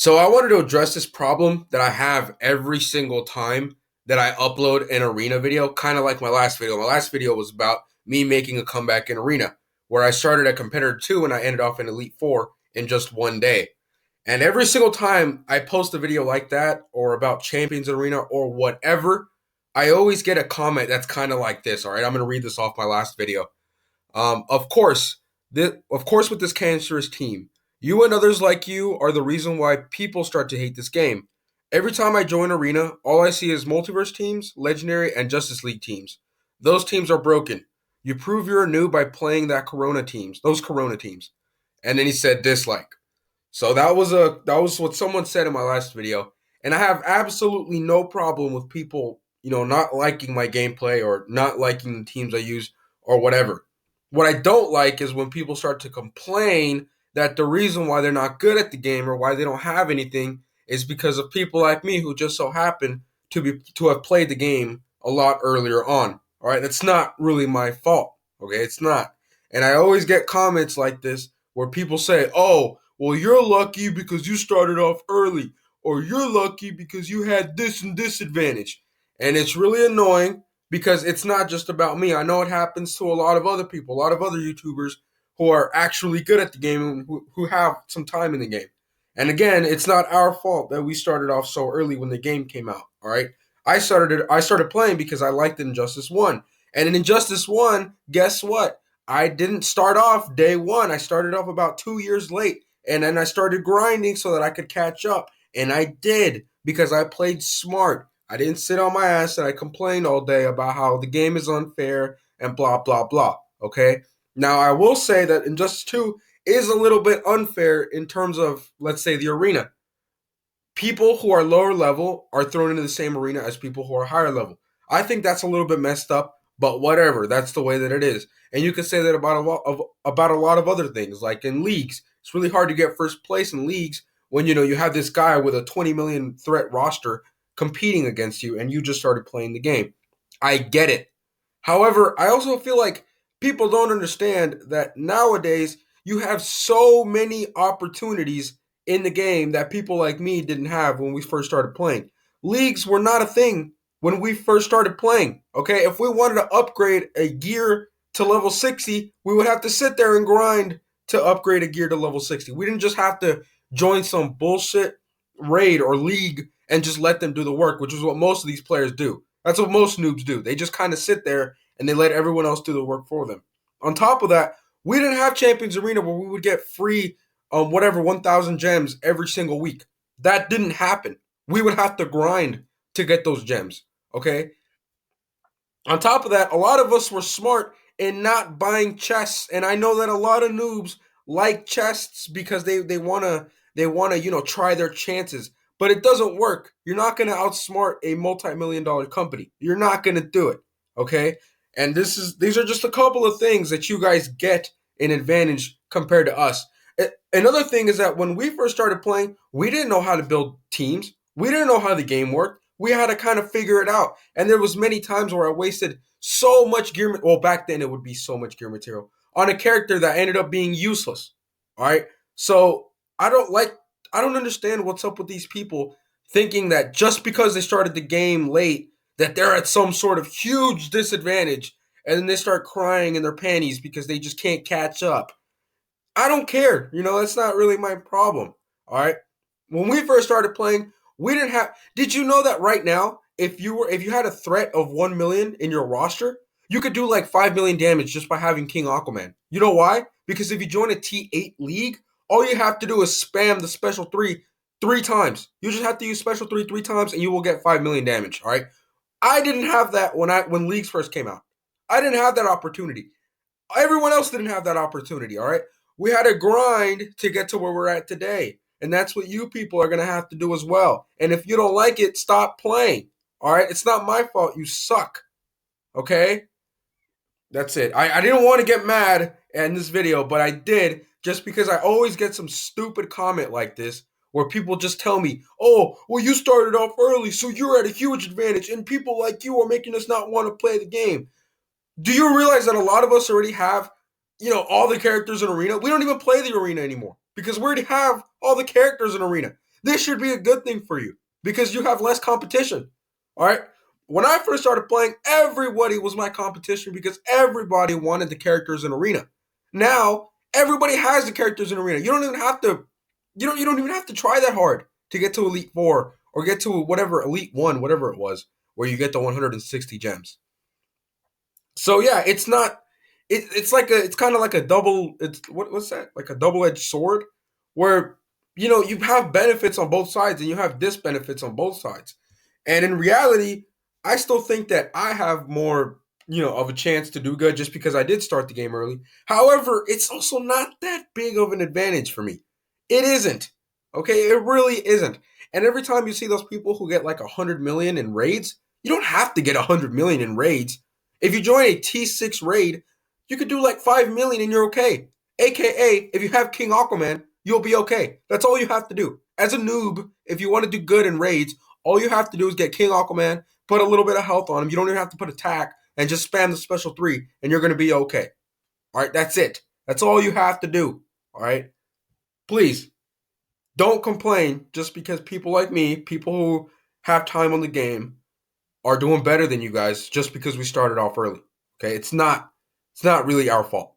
So I wanted to address this problem that I have every single time that I upload an arena video, kind of like my last video. My last video was about me making a comeback in arena, where I started at competitor 2 and I ended off in elite 4 in just one day. And every single time I post a video like that or about champions arena or whatever, I always get a comment that's kind of like this. All right, I'm going to read this off my last video. Of course, with this cancerous team, you and others like you are the reason why people start to hate this game. Every time I join Arena, all I see is multiverse teams, legendary, and Justice League teams. Those teams are broken. You prove you're new by playing those Corona teams. And then he said dislike. So that was what someone said in my last video, and I have absolutely no problem with people, not liking my gameplay or not liking the teams I use or whatever. What I don't like is when people start to complain that the reason why they're not good at the game or why they don't have anything is because of people like me who just so happen to have played the game a lot earlier on. All right, that's not really my fault. Okay, it's not. And I always get comments like this where people say, "Oh, well, you're lucky because you started off early, or you're lucky because you had this and this advantage." And it's really annoying because it's not just about me. I know it happens to a lot of other people, a lot of other YouTubers who are actually good at the game and who have some time in the game. And again, it's not our fault that we started off so early when the game came out. All right, I started playing because I liked Injustice One, and in Injustice One, guess what? I didn't start off day one. I started off about 2 years late, and then I started grinding so that I could catch up. And I did because I played smart. I didn't sit on my ass and I complained all day about how the game is unfair and blah, blah, blah. Okay? Now, I will say that Injustice 2 is a little bit unfair in terms of, let's say, the arena. People who are lower level are thrown into the same arena as people who are higher level. I think that's a little bit messed up, but whatever. That's the way that it is. And you can say that about a lot of other things, like in leagues. It's really hard to get first place in leagues when you have this guy with a 20 million threat roster competing against you, and you just started playing the game. I get it. However, I also feel like people don't understand that nowadays you have so many opportunities in the game that people like me didn't have when we first started playing. Leagues were not a thing when we first started playing. Okay, if we wanted to upgrade a gear to level 60, we would have to sit there and grind to upgrade a gear to level 60. We didn't just have to join some bullshit raid or league and just let them do the work, which is what most of these players do. That's what most noobs do. They just kind of sit there and they let everyone else do the work for them. On top of that, we didn't have Champions Arena where we would get free 1,000 gems every single week. That didn't happen. We would have to grind to get those gems. Okay. On top of that, a lot of us were smart in not buying chests, and I know that a lot of noobs like chests because they wanna try their chances. But it doesn't work. You're not gonna outsmart a multi-million-dollar company. You're not gonna do it. Okay. And these are just a couple of things that you guys get an advantage compared to us. Another thing is that when we first started playing, we didn't know how to build teams. We didn't know how the game worked. We had to kind of figure it out. And there was many times where I wasted so much gear. Well, back then it would be so much gear material on a character that ended up being useless. All right. So I don't like. I don't understand what's up with these people thinking that just because they started the game late, that they're at some sort of huge disadvantage, and then they start crying in their panties because they just can't catch up. I don't care. That's not really my problem. All right. When we first started playing, we didn't have. Did you know that right now, if you had a threat of 1 million in your roster, you could do like 5 million damage just by having King Aquaman. You know why? Because if you join a T8 league, all you have to do is spam the special three times. You just have to use special three times, and you will get 5 million damage. All right. I didn't have that when leagues first came out. I didn't have that opportunity. Everyone else didn't have that opportunity, all right? We had to grind to get to where we're at today. And that's what you people are going to have to do as well. And if you don't like it, stop playing, all right? It's not my fault. You suck, okay? That's it. I didn't want to get mad in this video, but I did just because I always get some stupid comment like this where people just tell me, "Oh, well, you started off early, so you're at a huge advantage, and people like you are making us not want to play the game." Do you realize that a lot of us already have, all the characters in Arena? We don't even play the Arena anymore because we already have all the characters in Arena. This should be a good thing for you because you have less competition. All right. When I first started playing, everybody was my competition because everybody wanted the characters in Arena. Now everybody has the characters in Arena. You don't even have to. You don't even have to try that hard to get to Elite Four or get to whatever Elite One, whatever it was, where you get the 160 gems. So yeah, it's not. It's like a. It's kind of like a double. It's what's that? Like a double-edged sword, where you have benefits on both sides and you have disbenefits on both sides. And in reality, I still think that I have more of a chance to do good just because I did start the game early. However, it's also not that big of an advantage for me. It isn't. Okay, it really isn't. And every time you see those people who get like 100 million in raids, you don't have to get 100 million in raids. If you join a T6 raid, you could do like 5 million and you're okay. AKA, if you have King Aquaman, you'll be okay. That's all you have to do. As a noob, if you want to do good in raids, all you have to do is get King Aquaman, put a little bit of health on him. You don't even have to put attack and just spam the special 3 and you're going to be okay. All right, that's it. That's all you have to do. All right? Please, don't complain just because people like me, people who have time on the game, are doing better than you guys just because we started off early. Okay? It's not really our fault.